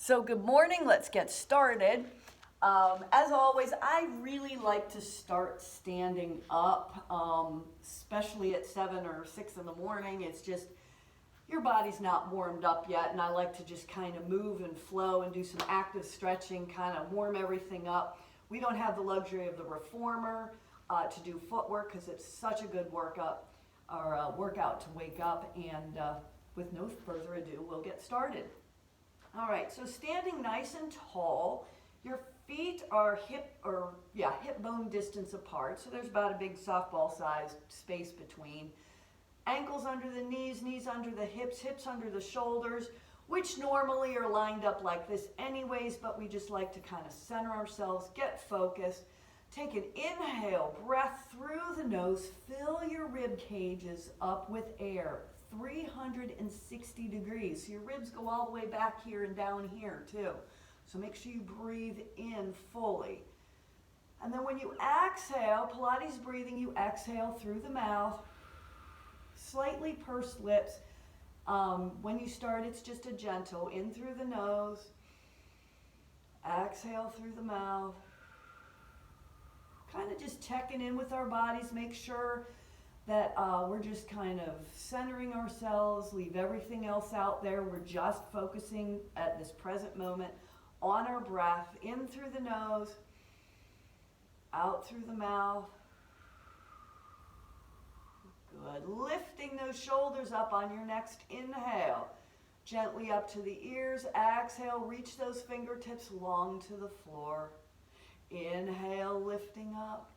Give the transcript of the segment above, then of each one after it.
So good morning, let's get started. As always, I really like to start standing up, especially at 7 or 6 in the morning. It's just, your body's not warmed up yet, and I like to just kind of move and flow and do some active stretching, kind of warm everything up. We don't have the luxury of the reformer to do footwork because it's such a good workout to wake up, and with no further ado, we'll get started. All right, so standing nice and tall, your feet are hip bone distance apart, so there's about a big softball-sized space between. Ankles under the knees, knees under the hips, hips under the shoulders, which normally are lined up like this anyways, but we just like to kind of center ourselves, get focused. Take an inhale, breath through the nose, fill your rib cages up with air. 360 degrees. So your ribs go all the way back here and down here too. So make sure you breathe in fully. And then when you exhale, Pilates breathing, you exhale through the mouth, slightly pursed lips. When you start, it's just a gentle in through the nose, exhale through the mouth. Kind of just checking in with our bodies, make sure that we're just kind of centering ourselves, leave everything else out there. We're just focusing at this present moment on our breath, in through the nose, out through the mouth. Good. Lifting those shoulders up on your next inhale. Gently up to the ears. Exhale, reach those fingertips long to the floor. Inhale, lifting up.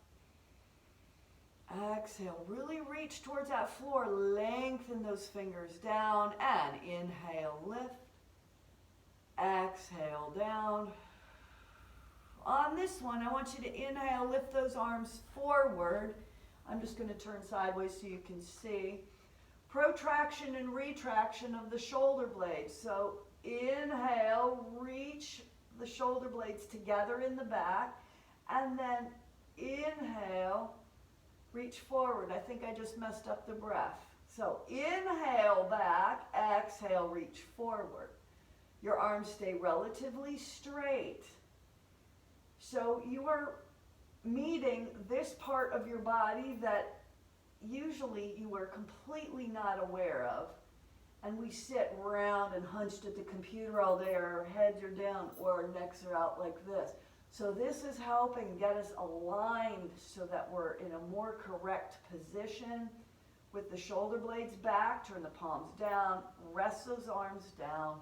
Exhale, really reach towards that floor, lengthen those fingers down, and inhale, lift. Exhale, down. On this one, I want you to inhale, lift those arms forward. I'm just going to turn sideways so you can see. Protraction and retraction of the shoulder blades. So inhale, reach the shoulder blades together in the back, and then inhale, reach forward. I think I just messed up the breath. So inhale back, exhale, reach forward. Your arms stay relatively straight. So you are meeting this part of your body that usually you are completely not aware of. And we sit round and hunched at the computer all day, our heads are down or our necks are out like this. So this is helping get us aligned so that we're in a more correct position with the shoulder blades back. Turn the palms down, rest those arms down,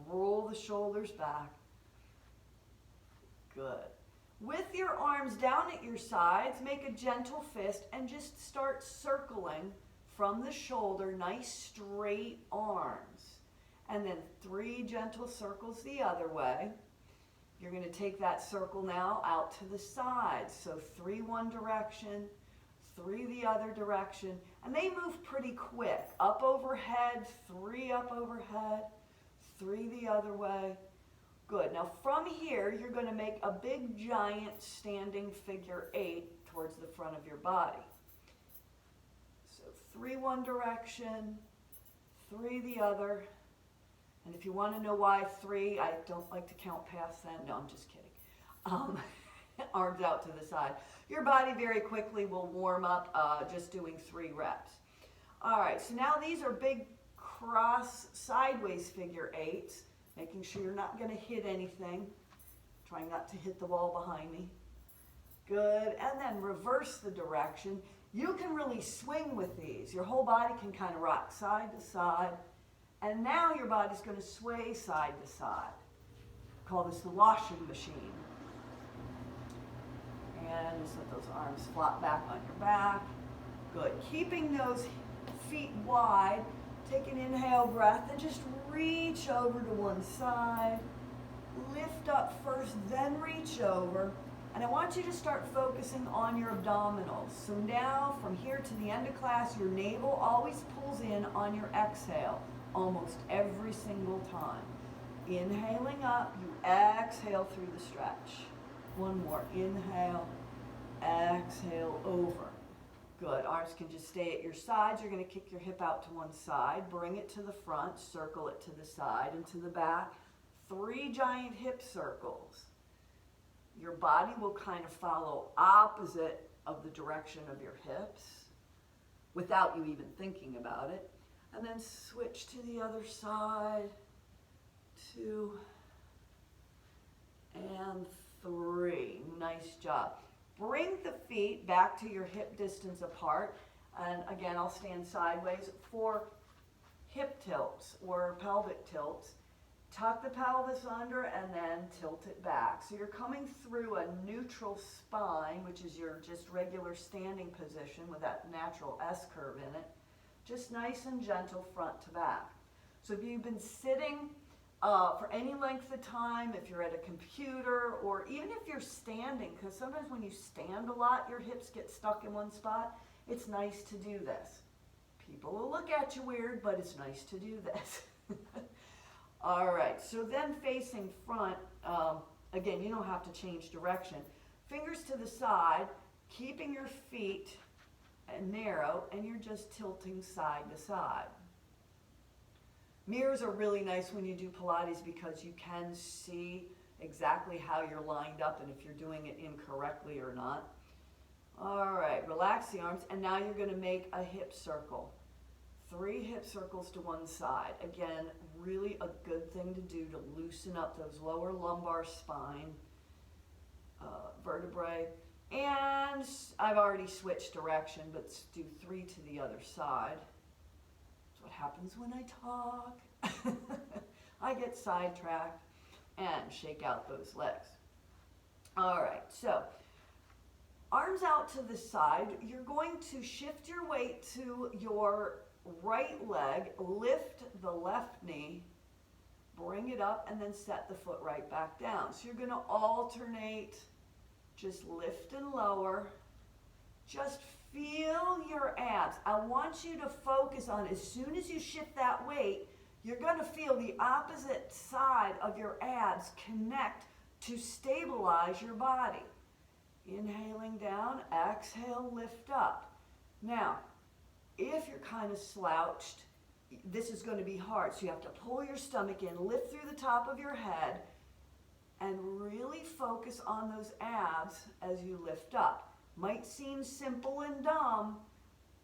roll the shoulders back. Good. With your arms down at your sides, make a gentle fist and just start circling from the shoulder, nice straight arms. And then 3 gentle circles the other way. You're going to take that circle now out to the sides. So 3 one direction, 3 the other direction. And they move pretty quick. Up overhead, 3 up overhead, 3 the other way. Good. Now from here, you're going to make a big giant standing figure 8 towards the front of your body. So 3 one direction, 3 the other. And if you want to know why 3, I don't like to count past that. No, I'm just kidding. Arms out to the side. Your body very quickly will warm up just doing 3 reps. All right, so now these are big cross sideways figure 8s, making sure you're not going to hit anything. Trying not to hit the wall behind me. Good, and then reverse the direction. You can really swing with these. Your whole body can kind of rock side to side. And now your body's going to sway side to side. We call this the washing machine. And just let those arms flop back on your back. Good. Keeping those feet wide. Take an inhale breath and just reach over to one side. Lift up first, then reach over. And I want you to start focusing on your abdominals. So now from here to the end of class, your navel always pulls in on your exhale. Almost every single time. Inhaling up, you exhale through the stretch. One more. Inhale, exhale, over. Good. Arms can just stay at your sides. You're going to kick your hip out to one side. Bring it to the front. Circle it to the side and to the back. 3 giant hip circles. Your body will kind of follow opposite of the direction of your hips without you even thinking about it. And then switch to the other side. 2 and 3. Nice job. Bring the feet back to your hip distance apart. And again, I'll stand sideways for hip tilts or pelvic tilts. Tuck the pelvis under and then tilt it back. So you're coming through a neutral spine, which is your just regular standing position with that natural S curve in it. Just nice and gentle front to back. So if you've been sitting for any length of time, if you're at a computer, or even if you're standing, because sometimes when you stand a lot, your hips get stuck in one spot, it's nice to do this. People will look at you weird, but it's nice to do this. All right, so then facing front, again, you don't have to change direction. Fingers to the side, keeping your feet narrow, and you're just tilting side to side. Mirrors are really nice when you do Pilates because you can see exactly how you're lined up and if you're doing it incorrectly or not. All right, relax the arms, and now you're going to make a hip circle. 3 hip circles to one side. Again, really a good thing to do to loosen up those lower lumbar spine vertebrae. And I've already switched direction, but let's do 3 to the other side. That's what happens when I talk. I get sidetracked. And shake out those legs. All right, so arms out to the side. You're going to shift your weight to your right leg, lift the left knee, bring it up, and then set the foot right back down. So you're going to alternate, just lift and lower. Just feel your abs. I want you to focus on, as soon as you shift that weight, you're going to feel the opposite side of your abs connect to stabilize your body. Inhaling down, exhale, lift up. Now, if you're kind of slouched, this is going to be hard. So you have to pull your stomach in, lift through the top of your head, and really focus on those abs as you lift up. Might seem simple and dumb,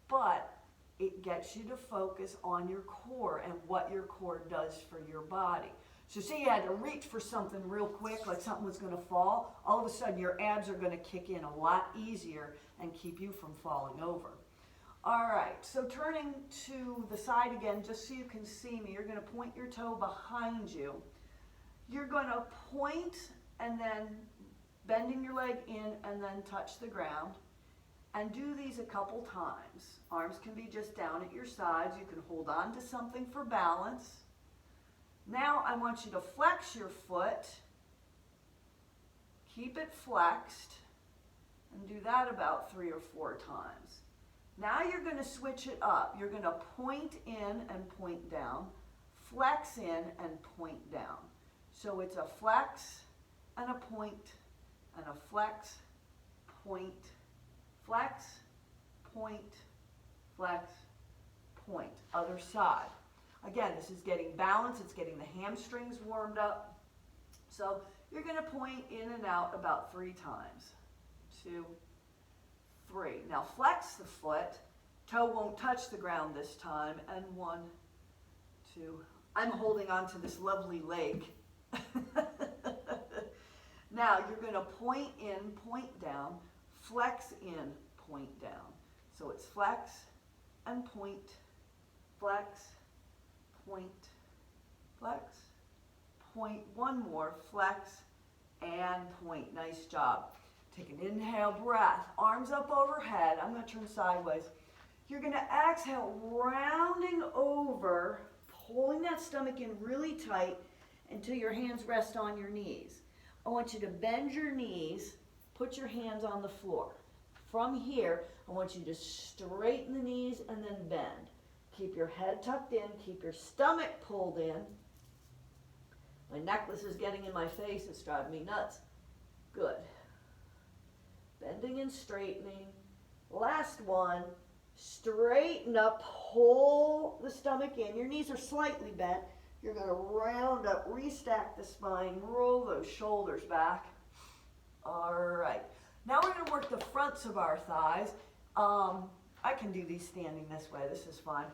but it gets you to focus on your core and what your core does for your body. So say you had to reach for something real quick, like something was going to fall, all of a sudden your abs are going to kick in a lot easier and keep you from falling over. All right, so turning to the side again, just so you can see me, you're going to point your toe behind you. You're going to point and then bending your leg in and then touch the ground. And do these a couple times. Arms can be just down at your sides. You can hold on to something for balance. Now I want you to flex your foot. Keep it flexed. And do that about 3 or 4 times. Now you're going to switch it up. You're going to point in and point down. Flex in and point down. So it's a flex and a point and a flex, point, flex, point, flex, point. Other side. Again, this is getting balance. It's getting the hamstrings warmed up. So you're going to point in and out about 3 times. 2, 3. Now flex the foot. Toe won't touch the ground this time. And 1, 2. I'm holding on to this lovely leg. Now you're going to point in, point down, flex in, point down. So it's flex and point, flex, point, flex, point. One more, flex and point. Nice job. Take an inhale, breath, arms up overhead. I'm going to turn sideways. You're going to exhale, rounding over, pulling that stomach in really tight until your hands rest on your knees. I want you to bend your knees, put your hands on the floor. From here, I want you to straighten the knees and then bend. Keep your head tucked in, keep your stomach pulled in. My necklace is getting in my face, it's driving me nuts. Good. Bending and straightening. Last one, straighten up, pull the stomach in. Your knees are slightly bent. You're going to round up, restack the spine, roll those shoulders back. All right. Now we're going to work the fronts of our thighs. I can do these standing this way. This is fine.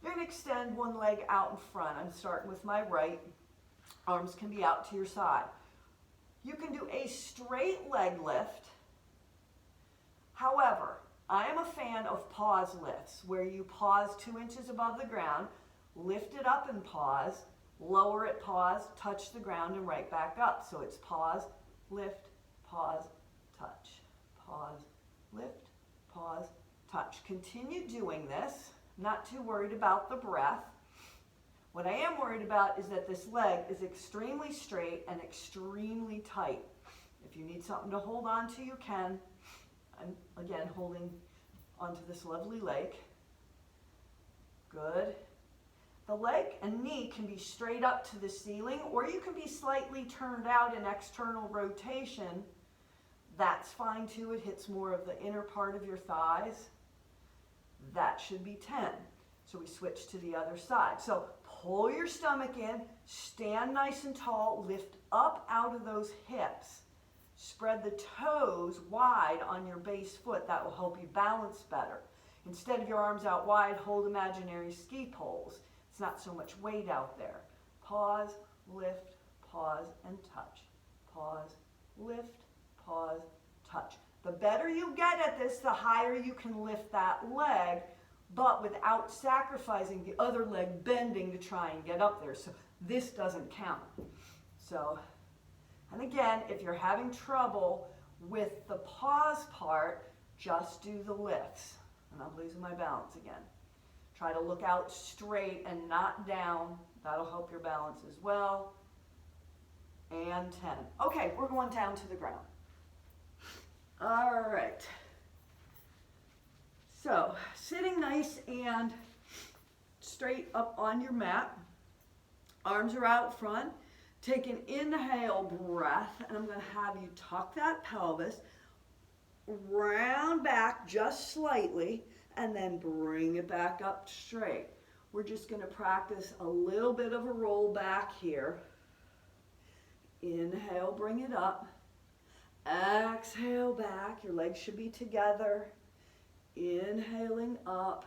You're going to extend one leg out in front. I'm starting with my right. Arms can be out to your side. You can do a straight leg lift. However, I am a fan of pause lifts, where you pause 2 inches above the ground, lift it up and pause, lower it, pause, touch the ground, and right back up. So it's pause, lift, pause, touch, pause, lift, pause, touch. Continue doing this. I'm not too worried about the breath. What I am worried about is that this leg is extremely straight and extremely tight. If you need something to hold on to, you can. I'm, again, holding onto this lovely leg. Good. The leg and knee can be straight up to the ceiling, or you can be slightly turned out in external rotation. That's fine too. It hits more of the inner part of your thighs. That should be 10. So we switch to the other side. So pull your stomach in, stand nice and tall, lift up out of those hips. Spread the toes wide on your base foot. That will help you balance better. Instead of your arms out wide, hold imaginary ski poles. It's not so much weight out there. Pause, lift, pause, and touch. Pause, lift, pause, touch. The better you get at this, the higher you can lift that leg, but without sacrificing the other leg bending to try and get up there. So this doesn't count. So, and again, if you're having trouble with the pause part, just do the lifts. And I'm losing my balance again. Try to look out straight and not down. That'll help your balance as well. And 10. Okay, we're going down to the ground. All right. So, sitting nice and straight up on your mat. Arms are out front. Take an inhale breath, and I'm going to have you tuck that pelvis, round back just slightly, and then bring it back up straight. We're just going to practice a little bit of a roll back here. Inhale, bring it up. Exhale back. Your legs should be together. Inhaling up.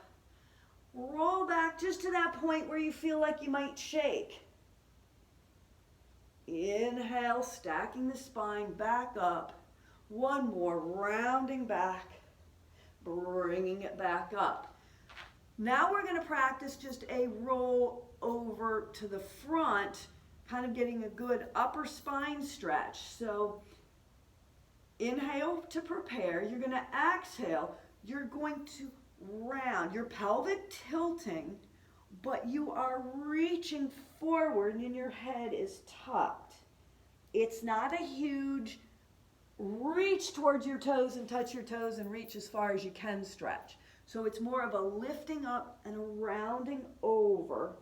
Roll back just to that point where you feel like you might shake. Inhale, stacking the spine back up. One more, rounding back, bringing it back up. Now we're going to practice just a roll over to the front, kind of getting a good upper spine stretch. So inhale to prepare. You're going to exhale. You're going to round, your pelvic tilting, but you are reaching forward and your head is tucked. It's not a huge reach towards your toes and touch your toes and reach as far as you can stretch. So it's more of a lifting up and a rounding over.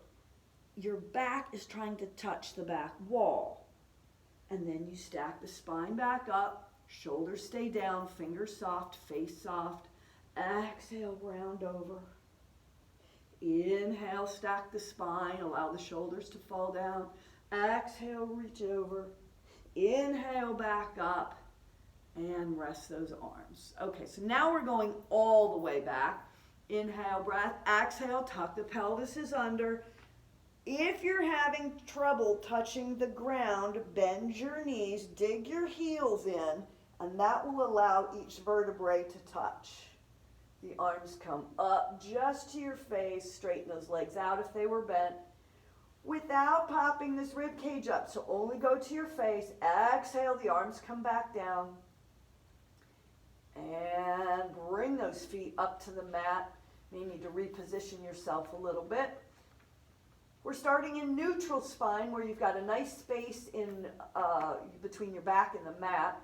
Your back is trying to touch the back wall. And then you stack the spine back up, shoulders stay down, fingers soft, face soft. Exhale, round over. Inhale, stack the spine, allow the shoulders to fall down. Exhale, reach over. Inhale, back up, and rest those arms. Okay, so now we're going all the way back. Inhale, breath. Exhale, tuck the pelvis is under. If you're having trouble touching the ground, bend your knees, dig your heels in, and that will allow each vertebrae to touch. The arms come up just to your face. Straighten those legs out if they were bent without popping this rib cage up. So only go to your face. Exhale, the arms come back down. And bring those feet up to the mat. You need to reposition yourself a little bit. We're starting in neutral spine where you've got a nice space in between your back and the mat.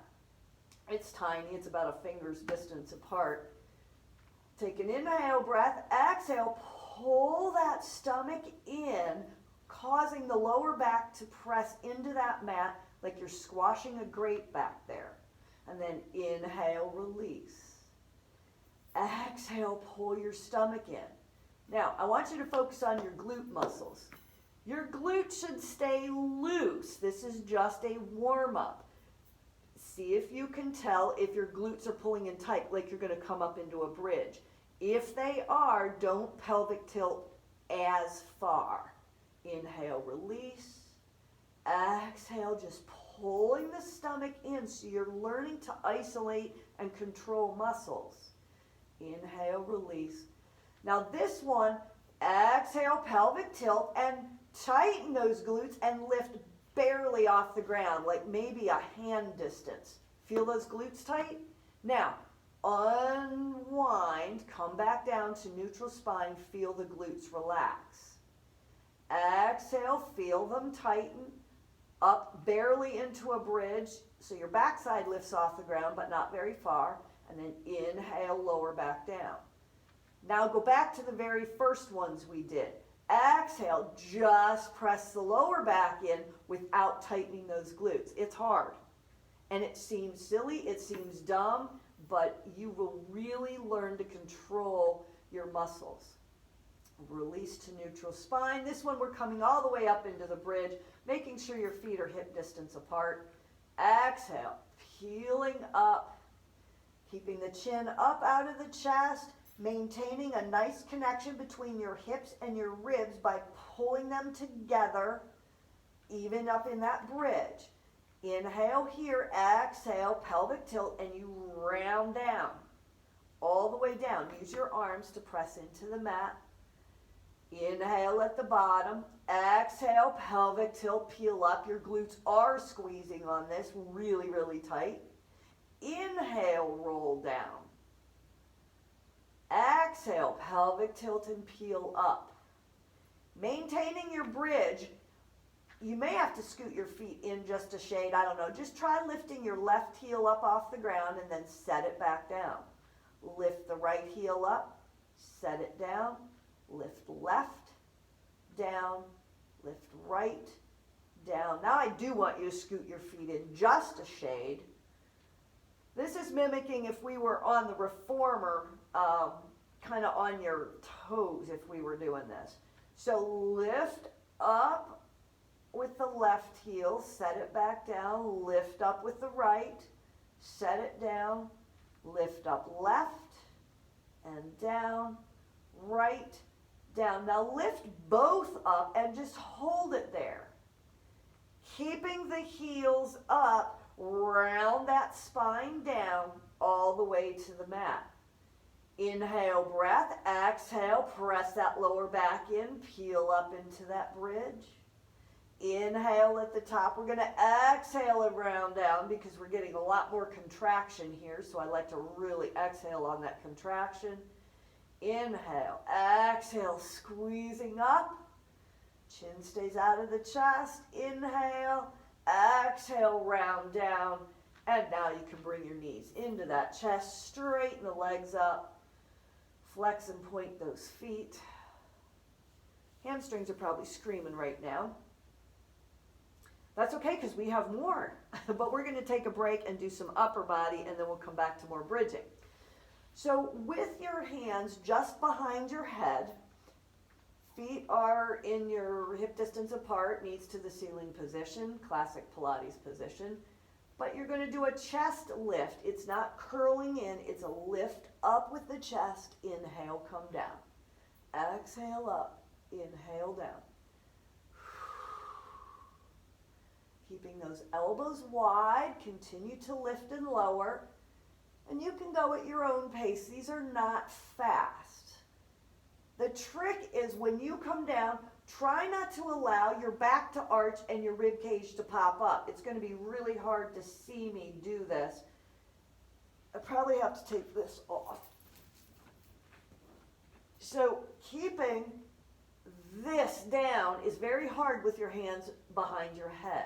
It's tiny. It's about a finger's distance apart. Take an inhale breath. Exhale, pull that stomach in, causing the lower back to press into that mat like you're squashing a grape back there. And then inhale, release. Exhale, pull your stomach in. Now, I want you to focus on your glute muscles. Your glutes should stay loose. This is just a warm-up. See if you can tell if your glutes are pulling in tight, like you're going to come up into a bridge. If they are, don't pelvic tilt as far. Inhale, release. Exhale, just pulling the stomach in so you're learning to isolate and control muscles. Inhale, release. Now this one, exhale, pelvic tilt, and tighten those glutes and lift barely off the ground, like maybe a hand distance. Feel those glutes tight? Now, unwind, come back down to neutral spine, feel the glutes relax. Exhale, feel them tighten, up barely into a bridge, so your backside lifts off the ground, but not very far, and then inhale, lower back down. Now go back to the very first ones we did. Exhale, just press the lower back in without tightening those glutes. It's hard, and it seems silly, it seems dumb, but you will really learn to control your muscles. Release to neutral spine. This one we're coming all the way up into the bridge, making sure your feet are hip distance apart. Exhale, peeling up, keeping the chin up out of the chest, maintaining a nice connection between your hips and your ribs by pulling them together, even up in that bridge. Inhale here, exhale, pelvic tilt, and you round down, all the way down. Use your arms to press into the mat. Inhale at the bottom, exhale, pelvic tilt, peel up. Your glutes are squeezing on this really, really tight. Inhale, roll down. Exhale, pelvic tilt and peel up. Maintaining your bridge, you may have to scoot your feet in just a shade, I don't know. Just try lifting your left heel up off the ground and then set it back down. Lift the right heel up, set it down, lift left, down, lift right, down. Now I do want you to scoot your feet in just a shade. This is mimicking if we were on the reformer, kind of on your toes if we were doing this. So lift up with the left heel, set it back down, lift up with the right, set it down, lift up left and down, right, down. Now lift both up and just hold it there. Keeping the heels up, round that spine down all the way to the mat. Inhale, breath. Exhale, press that lower back in, peel up into that bridge. Inhale at the top. We're going to exhale and round down because we're getting a lot more contraction here, so I like to really exhale on that contraction. Inhale, exhale, squeezing up. Chin stays out of the chest. Inhale, exhale, round down. And now you can bring your knees into that chest, straighten the legs up. Flex and point those feet. Hamstrings are probably screaming right now. That's okay because we have more. But we're going to take a break and do some upper body, and then we'll come back to more bridging. So with your hands just behind your head, feet are in your hip distance apart, knees to the ceiling position, classic Pilates position. But you're going to do a chest lift. It's not curling in, it's a lift up with the chest. Inhale, come down. Exhale up, inhale down. Keeping those elbows wide, continue to lift and lower. And you can go at your own pace. These are not fast. The trick is when you come down, try not to allow your back to arch and your rib cage to pop up. It's going to be really hard to see me do this. I probably have to take this off. So keeping this down is very hard with your hands behind your head.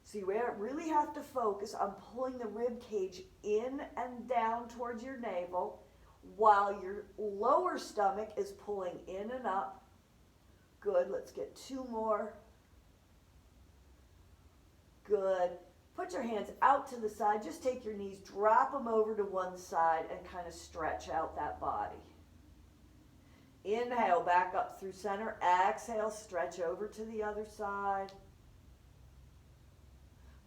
So you really have to focus on pulling the rib cage in and down towards your navel while your lower stomach is pulling in and up. Good. Let's get two more. Good. Put your hands out to the side. Just take your knees, drop them over to one side, and kind of stretch out that body. Inhale, back up through center. Exhale, stretch over to the other side.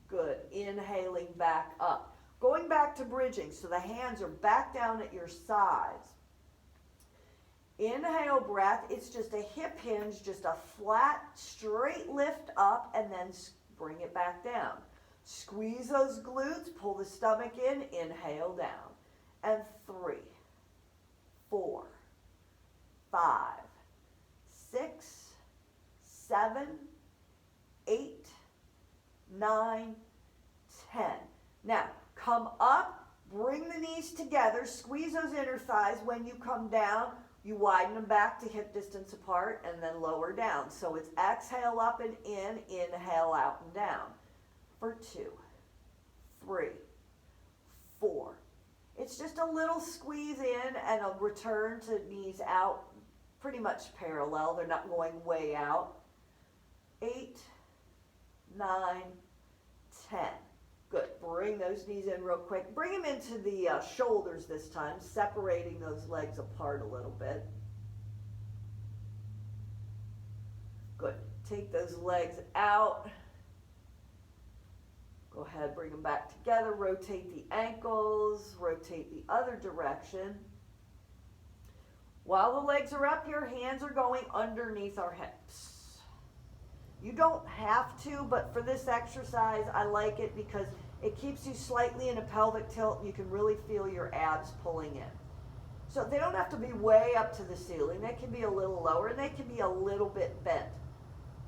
Good. Inhaling back up. Going back to bridging, so the hands are back down at your sides. Inhale, breath. It's just a hip hinge, just a flat, straight lift up, and then bring it back down. Squeeze those glutes, pull the stomach in, inhale down. And 3, 4, 5, 6, 7, 8, 9, 10. Now, come up, bring the knees together, squeeze those inner thighs. When you come down, you widen them back to hip distance apart and then lower down. So it's exhale up and in, inhale out and down. For 2, 3, 4. It's just a little squeeze in and a return to knees out, pretty much parallel. They're not going way out. 8, 9, 10. Good. Bring those knees in real quick. Bring them into the shoulders this time, separating those legs apart a little bit. Good. Take those legs out. Go ahead, bring them back together. Rotate the ankles. Rotate the other direction. While the legs are up, your hands are going underneath our hips. You don't have to, but for this exercise, I like it because it keeps you slightly in a pelvic tilt and you can really feel your abs pulling in. So they don't have to be way up to the ceiling. They can be a little lower and they can be a little bit bent.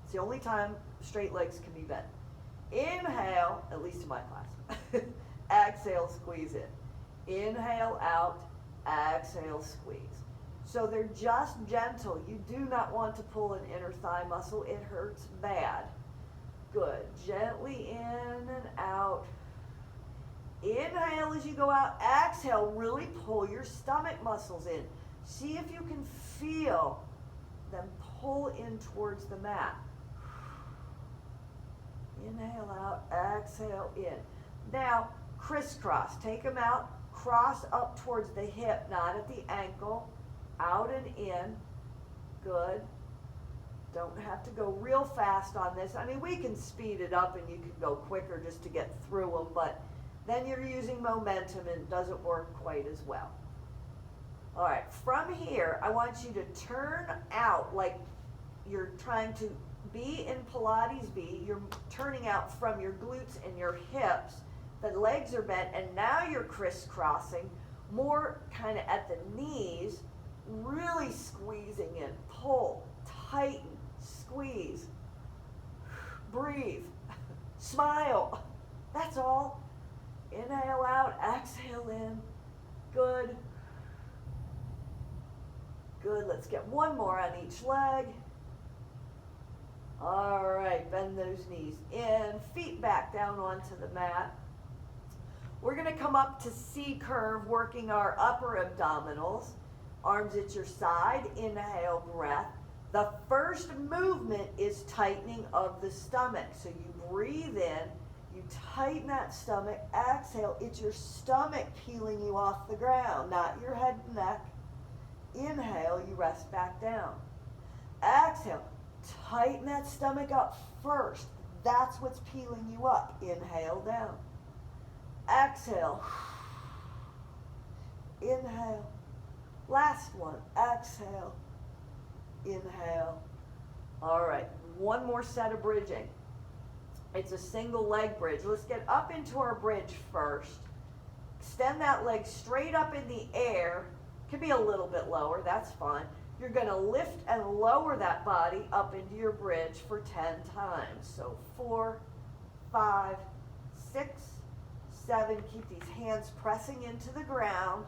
It's the only time straight legs can be bent. Inhale, at least in my class. Exhale, squeeze in. Inhale out, exhale, squeeze. So they're just gentle. You do not want to pull an inner thigh muscle. It hurts bad. Good. Gently in and out. Inhale as you go out. Exhale, really pull your stomach muscles in. See if you can feel them pull in towards the mat. Inhale out, exhale in. Now, crisscross. Take them out, cross up towards the hip, not at the ankle. Out and in. Good. Don't have to go real fast on this. I mean, we can speed it up and you can go quicker just to get through them, but then you're using momentum and it doesn't work quite as well. All right, from here, I want you to turn out like you're trying to be in Pilates B. You're turning out from your glutes and your hips. The legs are bent, and now you're crisscrossing, more kind of at the knees, really squeezing in. Pull, tighten, squeeze, breathe, smile. That's all. Inhale out, exhale in. Good. Good. Let's get one more on each leg. All right, bend those knees in, feet back down onto the mat. We're going to come up to C curve, working our upper abdominals. Arms at your side, inhale, breath. The first movement is tightening of the stomach. So you breathe in, you tighten that stomach, exhale. It's your stomach peeling you off the ground, not your head and neck. Inhale, you rest back down. Exhale, tighten that stomach up first. That's what's peeling you up. Inhale down. Exhale. Inhale. Last one. Exhale. Inhale. All right. One more set of bridging. It's a single leg bridge. Let's get up into our bridge first. Extend that leg straight up in the air. Could be a little bit lower. That's fine. You're going to lift and lower that body up into your bridge for 10 times. So 4, 5, 6, 7. Keep these hands pressing into the ground.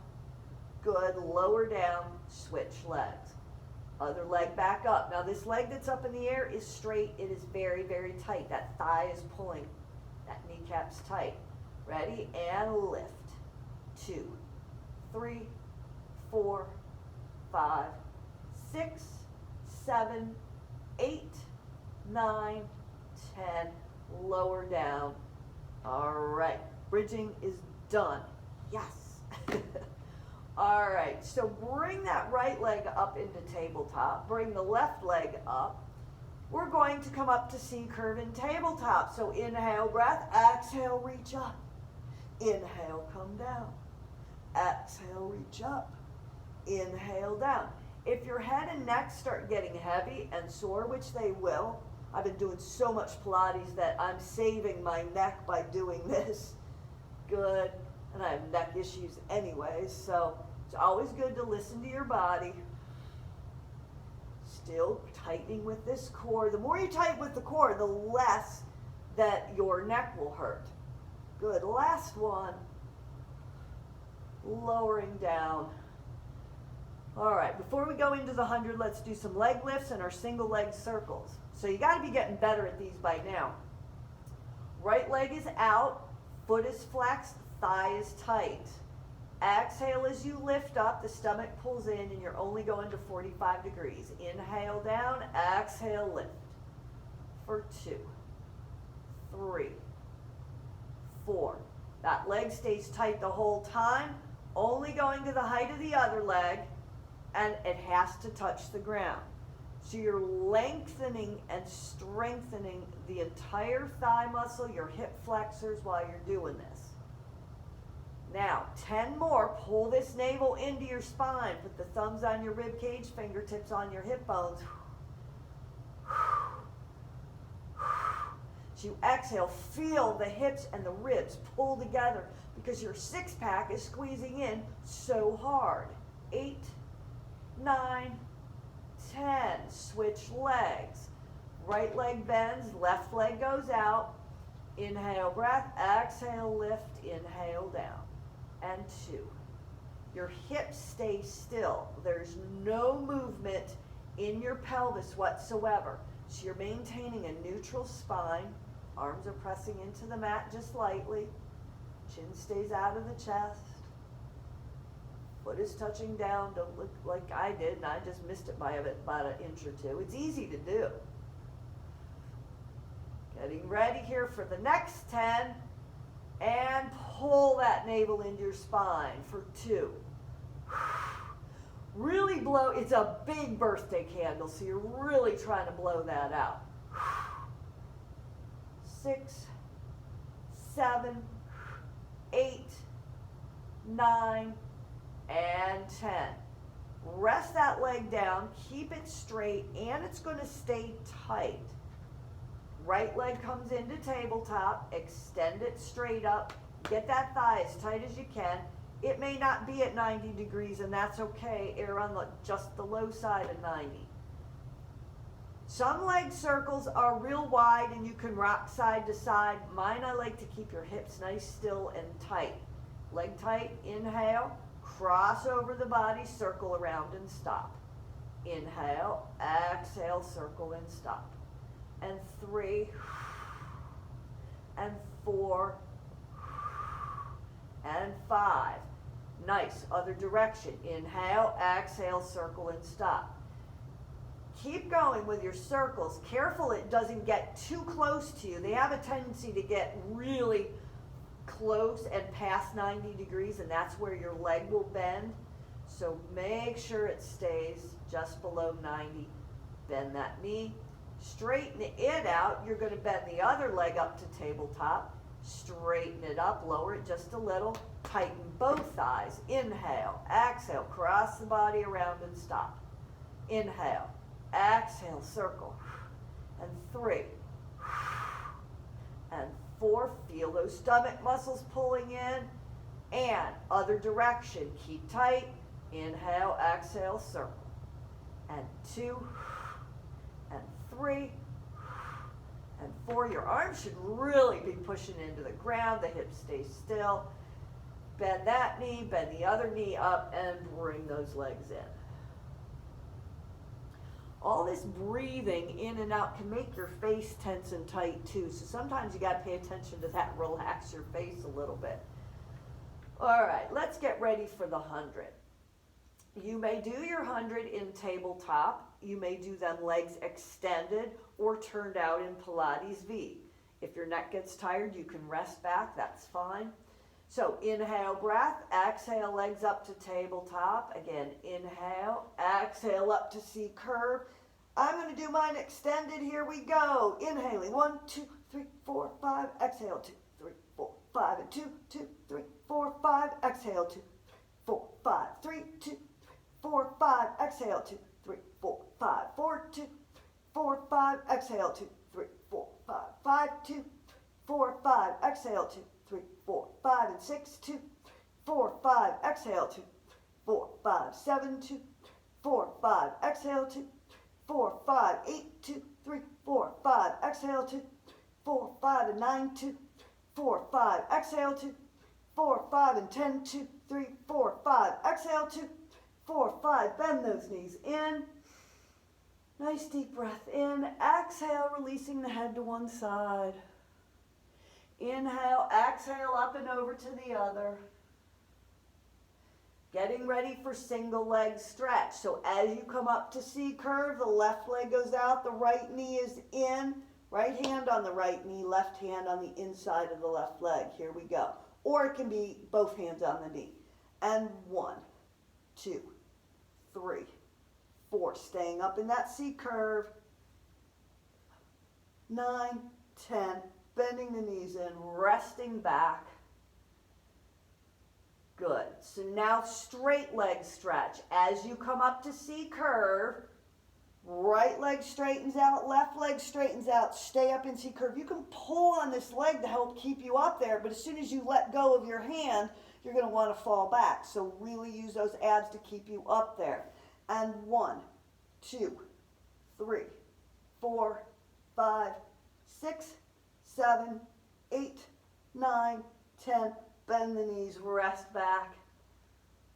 Good. Lower down. Switch legs. Other leg back up. Now this leg that's up in the air is straight. It is very, very tight. That thigh is pulling. That kneecap's tight. Ready? And lift. 2, 3, 4, 5, 6, 7, 8, 9, 10. Lower down. All right. Bridging is done. Yes. All right, so bring that right leg up into tabletop. Bring the left leg up. We're going to come up to C curve in tabletop. So inhale, breath. Exhale, reach up. Inhale, come down. Exhale, reach up. Inhale, down. If your head and neck start getting heavy and sore, which they will, I've been doing so much Pilates that I'm saving my neck by doing this. Good. And I have neck issues anyways, so it's always good to listen to your body. Still tightening with this core. The more you tighten with the core, the less that your neck will hurt. Good. Last one. Lowering down. All right, before we go into the 100, let's do some leg lifts and our single leg circles. So you got to be getting better at these by now. Right leg is out, foot is flexed, thigh is tight. Exhale as you lift up, the stomach pulls in and you're only going to 45 degrees. Inhale down, exhale lift. For 2, 3, 4. That leg stays tight the whole time, only going to the height of the other leg, and it has to touch the ground. So you're lengthening and strengthening the entire thigh muscle, your hip flexors while you're doing this. Now, 10 more. Pull this navel into your spine. Put the thumbs on your rib cage, fingertips on your hip bones. So you exhale, feel the hips and the ribs pull together because your six pack is squeezing in so hard. 8, 9, 10. Switch legs. Right leg bends, left leg goes out. Inhale, breath. Exhale, lift. Inhale, down. And 2. Your hips stay still. There's no movement in your pelvis whatsoever. So you're maintaining a neutral spine. Arms are pressing into the mat just lightly. Chin stays out of the chest. Foot is touching down. Don't look like I did, and I just missed it by about an inch or two. It's easy to do. Getting ready here for the next 10. And pull that navel into your spine for 2. Really blow. It's a big birthday candle, so you're really trying to blow that out. 6, 7, 8, 9, and 10. Rest that leg down, keep it straight, and it's going to stay tight. Right leg comes into tabletop, extend it straight up, get that thigh as tight as you can. It may not be at 90 degrees, and that's okay. Err on just the low side of 90. Some leg circles are real wide and you can rock side to side. Mine, I like to keep your hips nice, still, and tight. Leg tight, inhale, cross over the body, circle around and stop. Inhale, exhale, circle and stop. And 3, and 4, and 5. Nice. Other direction. Inhale, exhale, circle, and stop. Keep going with your circles. Careful it doesn't get too close to you. They have a tendency to get really close and past 90 degrees, and that's where your leg will bend. So make sure it stays just below 90. Bend that knee. Straighten it out. You're going to bend the other leg up to tabletop. Straighten it up, lower it just a little. Tighten both thighs. Inhale, exhale, cross the body around and stop. Inhale, exhale, circle. And 3, and 4. Feel those stomach muscles pulling in. And other direction. Keep tight. Inhale, exhale, circle. And 2, and 3, and 4. Your arms should really be pushing into the ground. The hips stay still. Bend that knee, bend the other knee up, and bring those legs in. All this breathing in and out can make your face tense and tight too. So sometimes you got to pay attention to that. Relax your face a little bit. All right, let's get ready for the 100. You may do your 100 in tabletop. You may do them legs extended or turned out in Pilates V. If your neck gets tired, you can rest back. That's fine. So inhale, breath, exhale, legs up to tabletop. Again, inhale, exhale up to C curve. I'm going to do mine extended. Here we go. Inhaling, 1, 2, 3, 4, 5. Exhale, 2, 3, 4, 5. And 2, 2, 3, 4, 5. Exhale, 2, 3, 4, 5. 3, 2, 3, 4, 5. Exhale, 2, 3, 4, 5. 4, 2, 3, 4, 5. Exhale, 2, 3, 4, 5. 5, 2, 3, 4, 5. Exhale, 2, 3, 4, 5. And 6, 2, 3, 4, 5. Exhale, 2, 3, 4, 5. 7, 2, 3, 4, 5. Exhale, 2, 4, 5, 8, 2, 3, 4, 5. Exhale, 2, 4, 5, and 9, 2, 4, 5. Exhale, 2, 4, 5, and 10, 2, 3, 4, 5. Exhale, 2, 4, 5. Bend those knees in. Nice deep breath in. Exhale, releasing the head to one side. Inhale, exhale, up and over to the other. Getting ready for single leg stretch. So as you come up to C curve, the left leg goes out, the right knee is in. Right hand on the right knee, left hand on the inside of the left leg. Here we go. Or it can be both hands on the knee. And 1, 2, 3, 4. Staying up in that C curve. 9, 10. Bending the knees in, resting back. Good. So now straight leg stretch. As you come up to C curve, right leg straightens out, left leg straightens out. Stay up in C curve. You can pull on this leg to help keep you up there, but as soon as you let go of your hand, you're going to want to fall back. So really use those abs to keep you up there. And 1, 2, 3, 4, 5, 6, 7, 8, 9, 10. Bend the knees, rest back.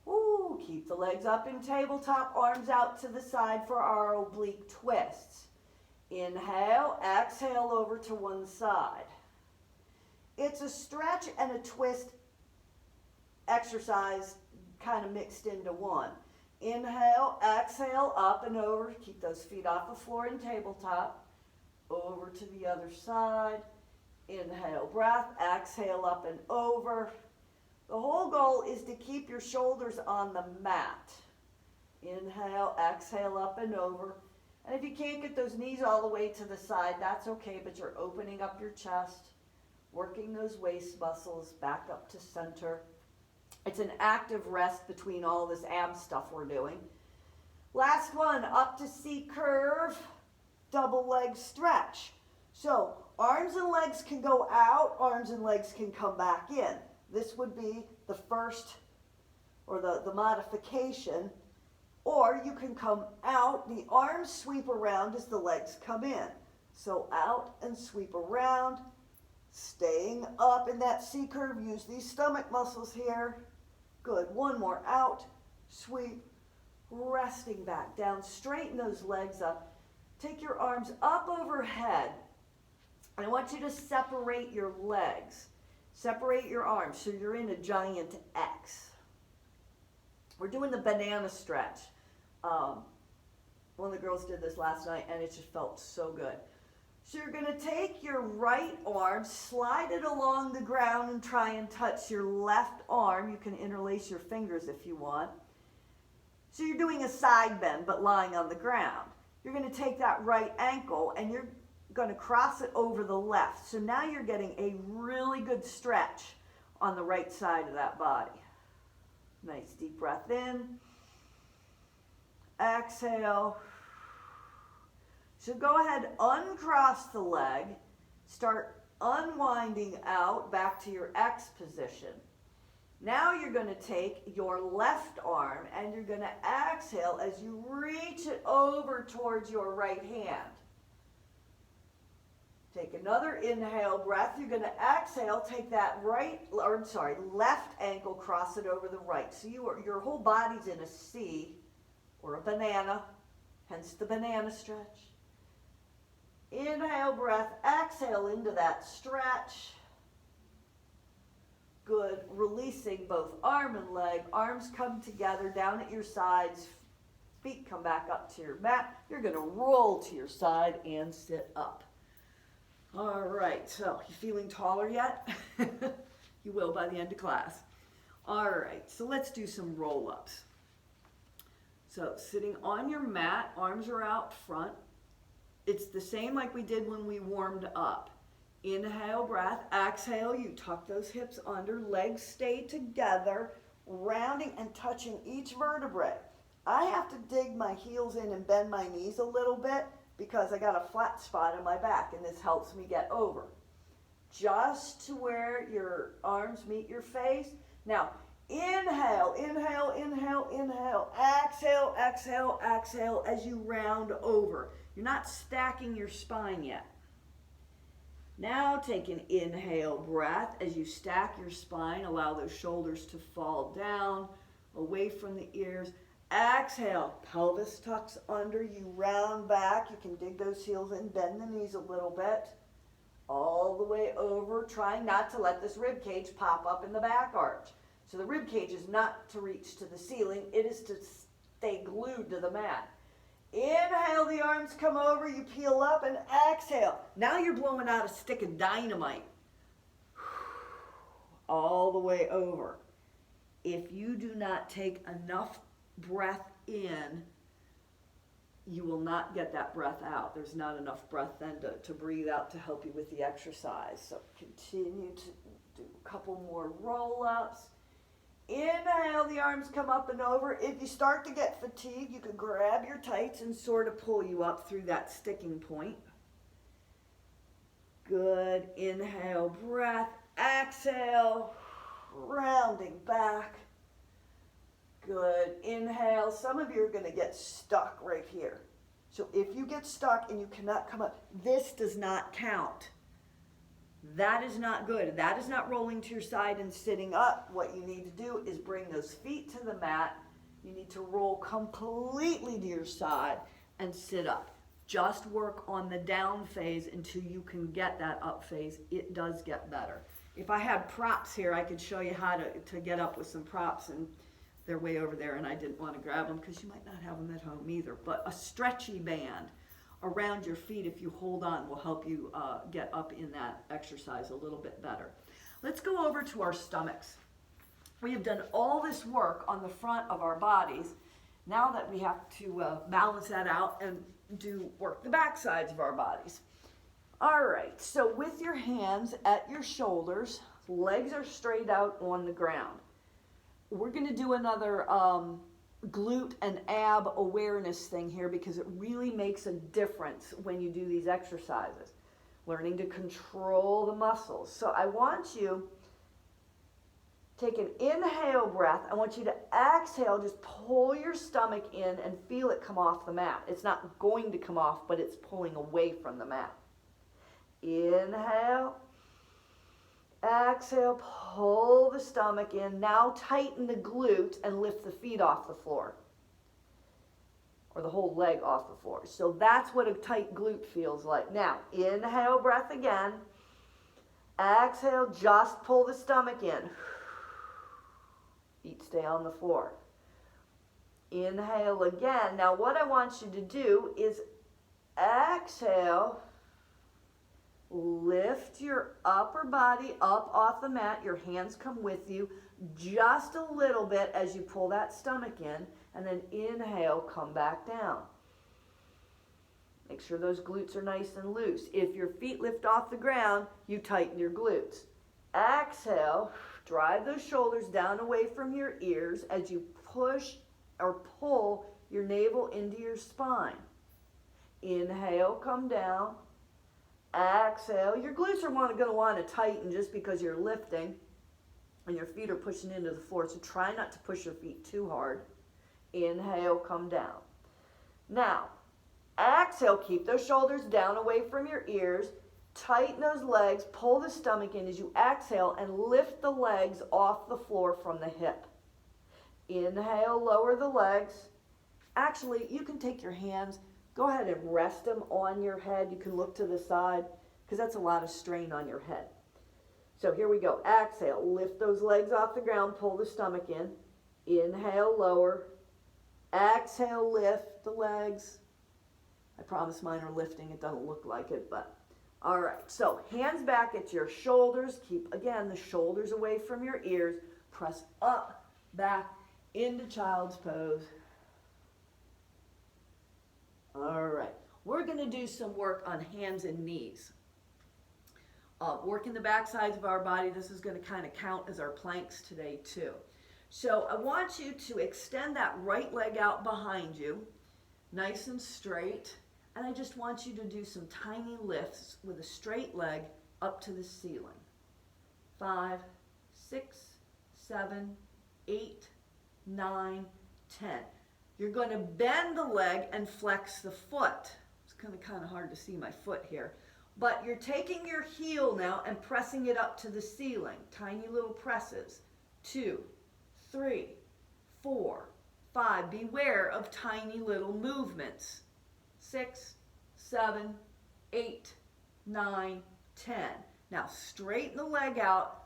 Woo, keep the legs up in tabletop, arms out to the side for our oblique twists. Inhale, exhale over to one side. It's a stretch and a twist exercise kind of mixed into one. Inhale, exhale, up and over. Keep those feet off the floor in tabletop. Over to the other side. Inhale, breath, exhale, up and over. The whole goal is to keep your shoulders on the mat. Inhale, exhale, up and over. And if you can't get those knees all the way to the side, that's okay, but you're opening up your chest, working those waist muscles back up to center. It's an active rest between all this ab stuff we're doing. Last one, up to C curve, double leg stretch. So arms and legs can go out, arms and legs can come back in. This would be the first, or the modification. Or you can come out, the arms sweep around as the legs come in. So out and sweep around, staying up in that C curve. Use these stomach muscles here. Good, one more, out, sweep, resting back down. Straighten those legs up. Take your arms up overhead. I want you to separate your legs. Separate your arms so you're in a giant X. We're doing the banana stretch. One of the girls did this last night and it just felt so good. So you're going to take your right arm, slide it along the ground and try and touch your left arm. You can interlace your fingers if you want. So you're doing a side bend but lying on the ground. You're going to take that right ankle and you're going to cross it over the left. So now you're getting a really good stretch on the right side of that body. Nice deep breath in. Exhale. So go ahead, uncross the leg. Start unwinding out back to your X position. Now you're going to take your left arm and you're going to exhale as you reach it over towards your right hand. Take another inhale breath. You're going to exhale, take that left ankle, cross it over the right. So your whole body's in a C or a banana, hence the banana stretch. Inhale breath, exhale into that stretch. Good, releasing both arm and leg. Arms come together down at your sides. Feet come back up to your mat. You're going to roll to your side and sit up. All right, so you feeling taller yet? You will by the end of class. All right, so let's do some roll-ups. So sitting on your mat, arms are out front. It's the same like we did when we warmed up. Inhale, breath. Exhale, you tuck those hips under, legs stay together, rounding and touching each vertebrae. I have to dig my heels in and bend my knees a little bit because I got a flat spot in my back, and this helps me get over. Just to where your arms meet your face. Now, inhale, inhale, inhale, inhale. Exhale, exhale, exhale as you round over. You're not stacking your spine yet. Now take an inhale breath as you stack your spine. Allow those shoulders to fall down, away from the ears. Exhale, pelvis tucks under, you round back. You can dig those heels in, bend the knees a little bit. All the way over, trying not to let this rib cage pop up in the back arch. So the rib cage is not to reach to the ceiling, it is to stay glued to the mat. Inhale, the arms come over, you peel up, and exhale. Now you're blowing out a stick of dynamite. All the way over. If you do not take enough breath in, you will not get that breath out. There's not enough breath then to breathe out to help you with the exercise. So continue to do a couple more roll-ups. Inhale, the arms come up and over. If you start to get fatigued, you can grab your tights and sort of pull you up through that sticking point. Good. Inhale, breath. Exhale, rounding back. Good. Inhale. Some of you are going to get stuck right here. So if you get stuck and you cannot come up, this does not count. That is not good. That is not rolling to your side and sitting up. What you need to do is bring those feet to the mat. You need to roll completely to your side and sit up. Just work on the down phase until you can get that up phase. It does get better. If I had props here, I could show you how to get up with some props, and they're way over there, and I didn't want to grab them because you might not have them at home either. But a stretchy band around your feet, if you hold on, will help you get up in that exercise a little bit better. Let's go over to our stomachs. We have done all this work on the front of our bodies. Now that we have to balance that out and work the back sides of our bodies. All right, so with your hands at your shoulders, legs are straight out on the ground. We're going to do another glute and ab awareness thing here because it really makes a difference when you do these exercises. Learning to control the muscles. So I want you to take an inhale breath. I want you to exhale, just pull your stomach in and feel it come off the mat. It's not going to come off, but it's pulling away from the mat. Inhale. Exhale, pull the stomach in. Now tighten the glutes and lift the feet off the floor. Or the whole leg off the floor. So that's what a tight glute feels like. Now, inhale, breath again. Exhale, just pull the stomach in. Feet stay on the floor. Inhale again. Now what I want you to do is exhale. Lift your upper body up off the mat. Your hands come with you just a little bit as you pull that stomach in. And then inhale, come back down. Make sure those glutes are nice and loose. If your feet lift off the ground, you tighten your glutes. Exhale, drive those shoulders down away from your ears as you push or pull your navel into your spine. Inhale, come down. Exhale. Your glutes are going to want to tighten just because you're lifting and your feet are pushing into the floor. So try not to push your feet too hard. Inhale, come down. Now, exhale. Keep those shoulders down away from your ears. Tighten those legs. Pull the stomach in as you exhale and lift the legs off the floor from the hip. Inhale, lower the legs. Actually, you can take your hands. Go ahead and rest them on your head. You can look to the side because that's a lot of strain on your head. So here we go. Exhale. Lift those legs off the ground. Pull the stomach in. Inhale, lower. Exhale, lift the legs. I promise mine are lifting. It doesn't look like it, but All right, so hands back at your shoulders. Keep, again, the shoulders away from your ears. Press up, back, into child's pose. All right, we're going to do some work on hands and knees. Working the back sides of our body. This is going to kind of count as our planks today too. So I want you to extend that right leg out behind you, nice and straight. And I just want you to do some tiny lifts with a straight leg up to the ceiling. 5, 6, 7, 8, 9, 10. You're going to bend the leg and flex the foot. It's kind of hard to see my foot here. But you're taking your heel now and pressing it up to the ceiling. Tiny little presses. 2, 3, 4, 5. Beware of tiny little movements. 6, 7, 8, 9, 10. Now straighten the leg out,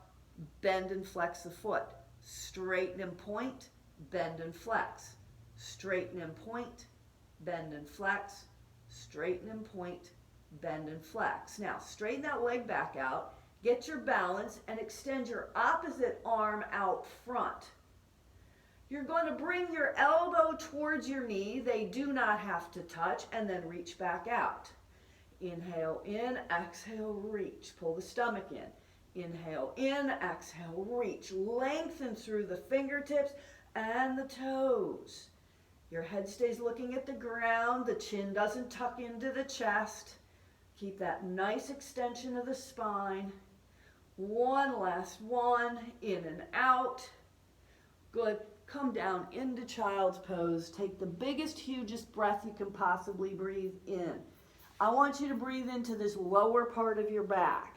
bend and flex the foot. Straighten and point, bend and flex. Straighten and point, bend and flex. Straighten and point, bend and flex. Now straighten that leg back out, get your balance, and extend your opposite arm out front. You're going to bring your elbow towards your knee. They do not have to touch, and then reach back out. Inhale in, exhale, reach. Pull the stomach in. Inhale in, exhale, reach. Lengthen through the fingertips and the toes. Your head stays looking at the ground. The chin doesn't tuck into the chest. Keep that nice extension of the spine. One last one, in and out. Good. Come down into child's pose. Take the biggest, hugest breath you can possibly breathe in. I want you to breathe into this lower part of your back.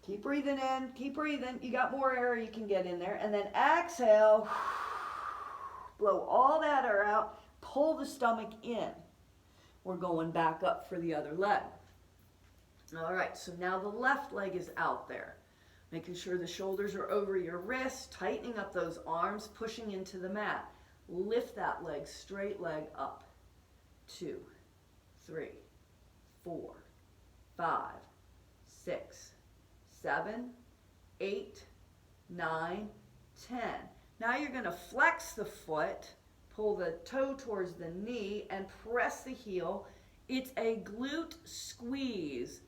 Keep breathing in, keep breathing. You got more air you can get in there. And then exhale. Blow all that air out. Pull the stomach in. We're going back up for the other leg. All right, so now the left leg is out there. Making sure the shoulders are over your wrists, tightening up those arms, pushing into the mat. Lift that leg, straight leg up. 2, 3, 4, 5, 6, 7, 8, 9, 10. Now you're going to flex the foot, pull the toe towards the knee, and press the heel. It's a glute squeeze.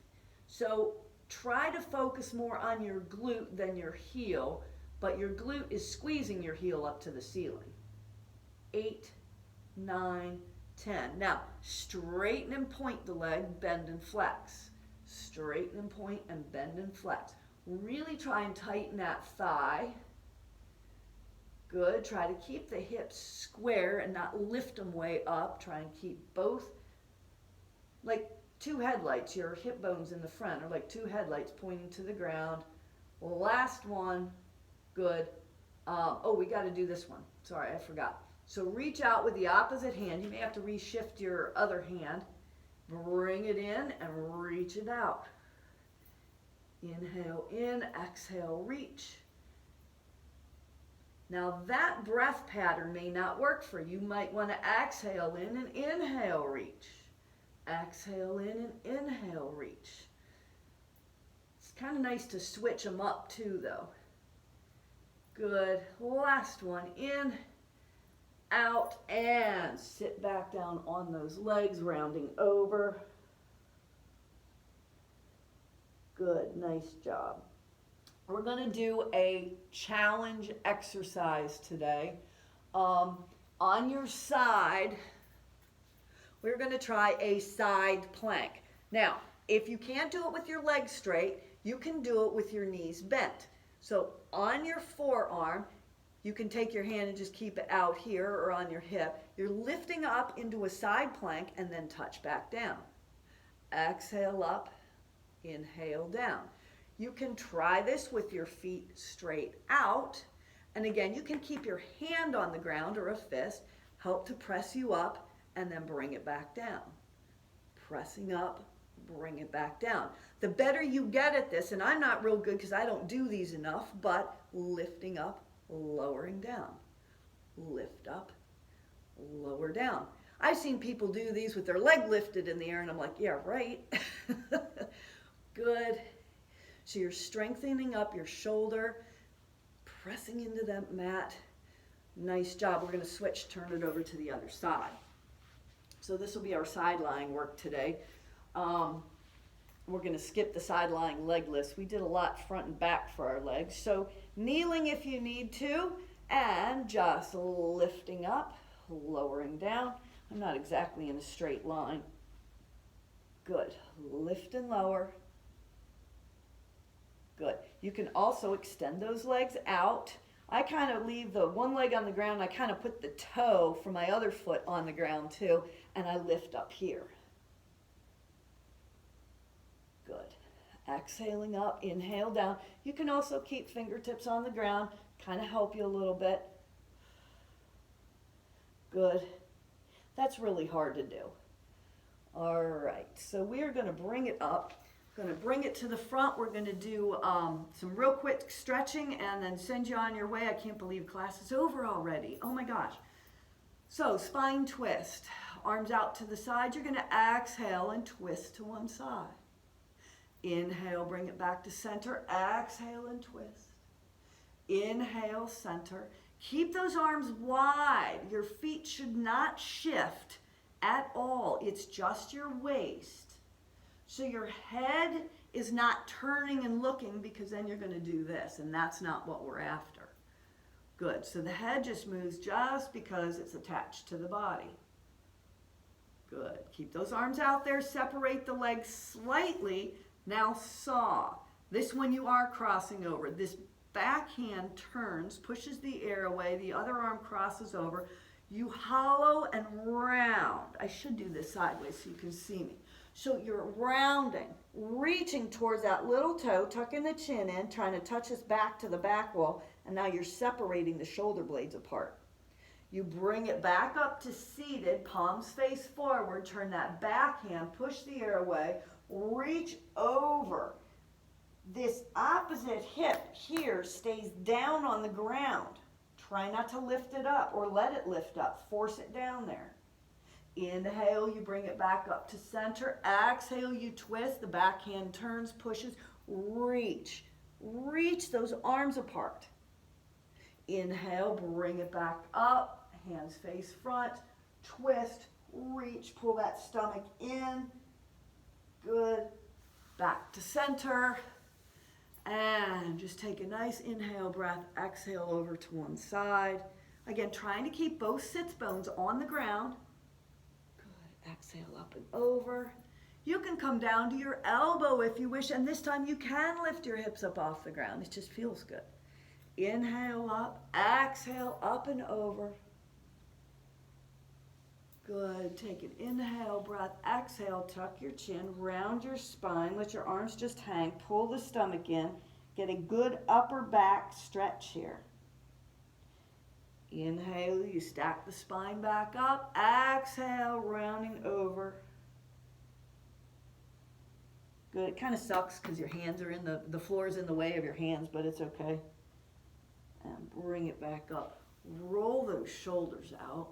So try to focus more on your glute than your heel, but your glute is squeezing your heel up to the ceiling. 8, 9, 10. Now, straighten and point the leg, bend and flex. Straighten and point and bend and flex. Really try and tighten that thigh. Good. Try to keep the hips square and not lift them way up. Try and keep both like two headlights. Your hip bones in the front are like two headlights pointing to the ground. Last one. Good. Oh, we got to do this one. Sorry, I forgot. So reach out with the opposite hand. You may have to reshift your other hand. Bring it in and reach it out. Inhale in, exhale, reach. Now that breath pattern may not work for you. You might want to exhale in and inhale, reach. Exhale in and inhale, reach. It's kind of nice to switch them up too, though. Good. Last one. In, out, and sit back down on those legs, rounding over. Good. Nice job. We're going to do a challenge exercise today. On your side, we're going to try a side plank. Now, if you can't do it with your legs straight, you can do it with your knees bent. So on your forearm, you can take your hand and just keep it out here or on your hip. You're lifting up into a side plank and then touch back down. Exhale up, inhale down. You can try this with your feet straight out. And again, you can keep your hand on the ground or a fist, help to press you up, and then bring it back down. Pressing up, bring it back down. The better you get at this, and I'm not real good because I don't do these enough, but lifting up, lowering down. Lift up, lower down. I've seen people do these with their leg lifted in the air, and I'm like, yeah, right. Good. So you're strengthening up your shoulder, pressing into that mat. Nice job. We're going to switch, turn it over to the other side. So this will be our side lying work today. We're going to skip the side lying legless. We did a lot front and back for our legs. So kneeling if you need to, and just lifting up, lowering down. I'm not exactly in a straight line. Good. Lift and lower. Good. You can also extend those legs out. I kind of leave the one leg on the ground. I kind of put the toe from my other foot on the ground too, and I lift up here. Good. Exhaling up, inhale down. You can also keep fingertips on the ground, kind of help you a little bit. Good. That's really hard to do. All right, so we're going to bring it up. Going to bring it to the front. We're going to do some real quick stretching and then send you on your way. I can't believe class is over already. Oh my gosh. So spine twist. Arms out to the side. You're going to exhale and twist to one side. Inhale, bring it back to center. Exhale and twist. Inhale, center. Keep those arms wide. Your feet should not shift at all. It's just your waist. So your head is not turning and looking, because then you're going to do this, and that's not what we're after. Good. So the head just moves just because it's attached to the body. Good. Keep those arms out there. Separate the legs slightly. Now saw. This one you are crossing over. This back hand turns, pushes the air away. The other arm crosses over. You hollow and round. I should do this sideways so you can see me. So you're rounding, reaching towards that little toe, tucking the chin in, trying to touch us back to the back wall, and now you're separating the shoulder blades apart. You bring it back up to seated, palms face forward, turn that back hand, push the air away, reach over. This opposite hip here stays down on the ground. Try not to lift it up or let it lift up. Force it down there. Inhale, you bring it back up to center. Exhale, you twist. The back hand turns, pushes, reach. Reach those arms apart. Inhale, bring it back up. Hands face front. Twist, reach, pull that stomach in. Good. Back to center. And just take a nice inhale breath. Exhale over to one side. Again, trying to keep both sits bones on the ground. Exhale up and over. You can come down to your elbow if you wish, and this time you can lift your hips up off the ground. It just feels good. Inhale up, exhale up and over. Good. Take an inhale breath, exhale, tuck your chin, round your spine, let your arms just hang, pull the stomach in, get a good upper back stretch here. Inhale, you stack the spine back up. Exhale, rounding over. Good. It kind of sucks because your hands are in the floor is in the way of your hands, but it's okay. And bring it back up. Roll those shoulders out.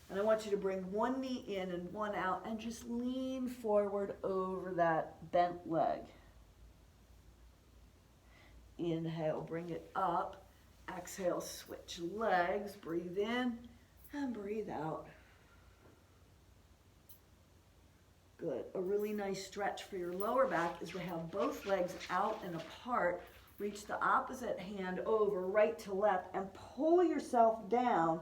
And I want you to bring one knee in and one out and just lean forward over that bent leg. Inhale, bring it up. Exhale, switch legs, breathe in and breathe out. Good. A really nice stretch for your lower back is to have both legs out and apart. Reach the opposite hand over, right to left, and pull yourself down.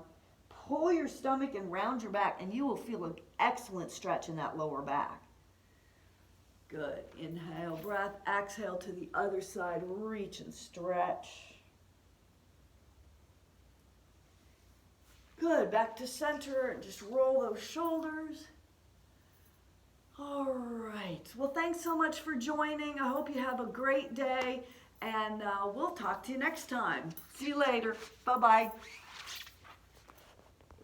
Pull your stomach and round your back, and you will feel an excellent stretch in that lower back. Good. Inhale, breath. Exhale to the other side. Reach and stretch. Good. Back to center and just roll those shoulders. All right. Well, thanks so much for joining. I hope you have a great day, and we'll talk to you next time. See you later. Bye-bye.